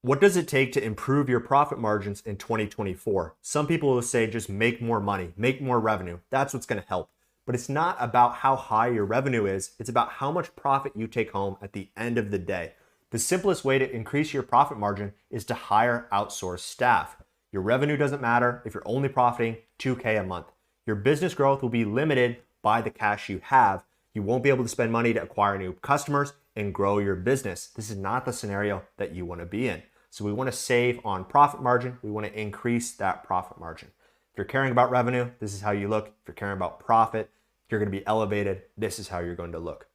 What does it take to improve your profit margins in 2024? Some people will say just make more money, make more revenue. That's what's going to help. But it's not about how high your revenue is. It's about how much profit you take home at the end of the day. The simplest way to increase your profit margin is to hire outsourced staff. Your revenue doesn't matter if you're only profiting $2K a month. Your business growth will be limited by the cash you have. You won't be able to spend money to acquire new customers and grow your business. This is not the scenario that you want to be in. So we want to save on profit margin. We want to increase that profit margin. If you're caring about revenue, this is how you look. If you're caring about profit, you're going to be elevated. This is how you're going to look.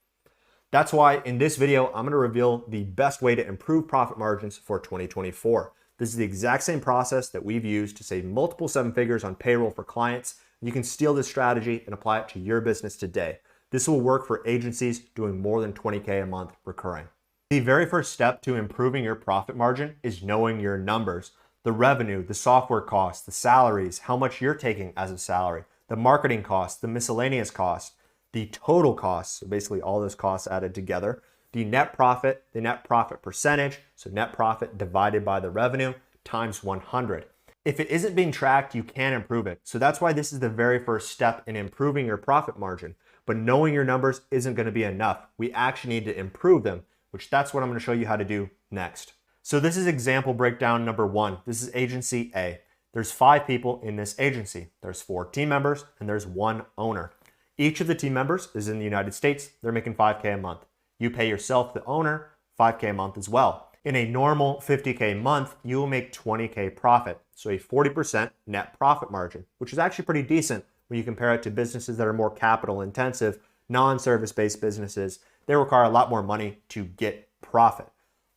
That's why in this video, I'm going to reveal the best way to improve profit margins for 2024. This is the exact same process that we've used to save multiple seven figures on payroll for clients. You can steal this strategy and apply it to your business today. This will work for agencies doing more than 20K a month recurring. The very first step to improving your profit margin is knowing your numbers, the revenue, the software costs, the salaries, how much you're taking as a salary, the marketing costs, the miscellaneous costs, the total costs, so basically all those costs added together, the net profit percentage, so net profit divided by the revenue times 100. If it isn't being tracked, you can improve it. So that's why this is the very first step in improving your profit margin. But knowing your numbers isn't going to be enough. We actually need to improve them, which that's what I'm going to show you how to do next. So this is example breakdown number 1. This is agency A. There's 5 people in this agency. There's 4 team members and there's 1 owner. Each of the team members is in the United States. They're making $5K a month. You pay yourself, the owner, $5K a month as well. In a normal $50K month, you will make $20K profit. So a 40% net profit margin, which is actually pretty decent when you compare it to businesses that are more capital intensive, non-service-based businesses. They require a lot more money to get profit.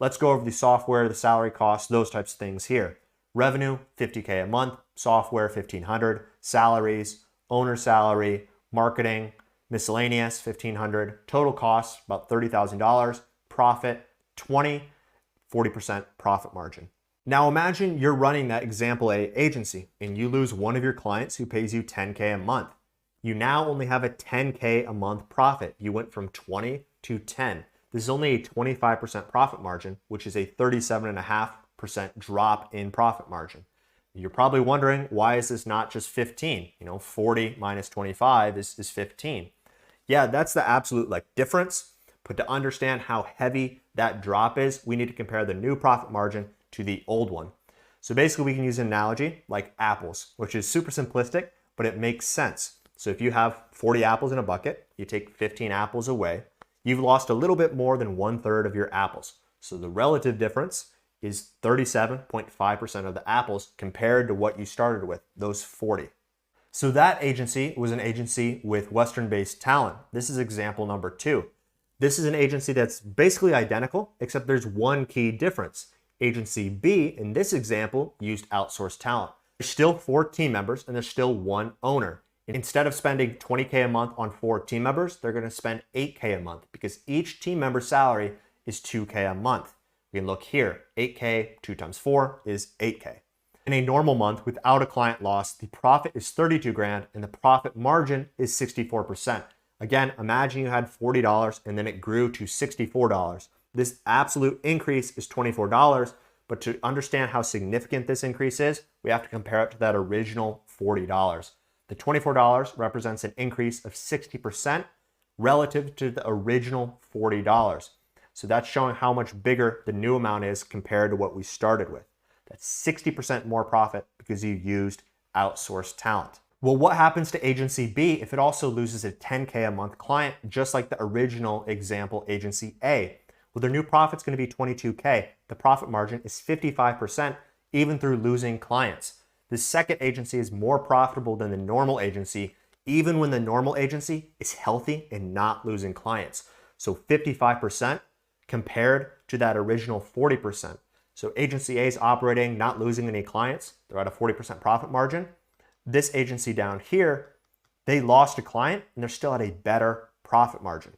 Let's go over the software, the salary costs, those types of things here. Revenue, $50K a month, software, $1,500, salaries, owner salary, marketing, miscellaneous, $1,500, total costs, about $30,000, profit, 40% profit margin. Now imagine you're running that example A agency and you lose one of your clients who pays you $10K a month. You now only have a $10K a month profit. You went from 20 to 10. This is only a 25% profit margin, which is a 37.5% drop in profit margin. You're probably wondering, why is this not just 15? 40 minus 25 is 15. Yeah, that's the absolute difference. But to understand how heavy that drop is, we need to compare the new profit margin to the old one. So basically we can use an analogy like apples, which is super simplistic, but it makes sense. So if you have 40 apples in a bucket, you take 15 apples away, you've lost a little bit more than 1/3 of your apples. So the relative difference is 37.5% of the apples compared to what you started with, those 40. So that agency was an agency with Western-based talent. This is example number 2. This is an agency that's basically identical, except there's one key difference. Agency B, in this example, used outsourced talent. There's still 4 team members and there's still 1 owner. Instead of spending $20K a month on 4 team members, they're going to spend $8K a month because each team member's salary is $2K a month. We can look here, 8K, 2 times 4 is 8K. In a normal month without a client loss, the profit is 32 grand and the profit margin is 64%. Again, imagine you had $40 and then it grew to $64. This absolute increase is $24, but to understand how significant this increase is, we have to compare it to that original $40. The $24 represents an increase of 60% relative to the original $40. So that's showing how much bigger the new amount is compared to what we started with. That's 60% more profit because you used outsourced talent. Well, what happens to agency B if it also loses a 10K a month client, just like the original example agency A? Well, their new profit's going to be 22K. The profit margin is 55% even through losing clients. The second agency is more profitable than the normal agency, even when the normal agency is healthy and not losing clients. So 55% compared to that original 40%. So agency A is operating, not losing any clients. They're at a 40% profit margin. This agency down here, they lost a client and they're still at a better profit margin.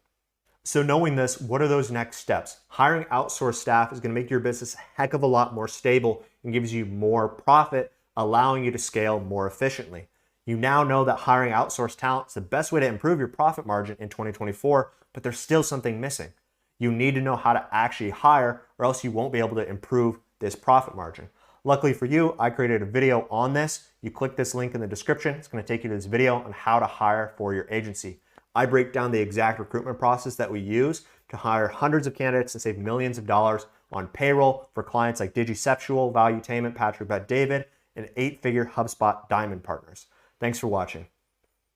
So knowing this, what are those next steps? Hiring outsourced staff is going to make your business a heck of a lot more stable and gives you more profit, allowing you to scale more efficiently. You now know that hiring outsourced talent is the best way to improve your profit margin in 2024, but there's still something missing. You need to know how to actually hire, or else you won't be able to improve this profit margin. Luckily for you, I created a video on this. You click this link in the description. It's going to take you to this video on how to hire for your agency. I break down the exact recruitment process that we use to hire hundreds of candidates and save millions of dollars on payroll for clients like Digiceptual, Valuetainment, Patrick Bet David, and 8-figure HubSpot Diamond partners. Thanks for watching.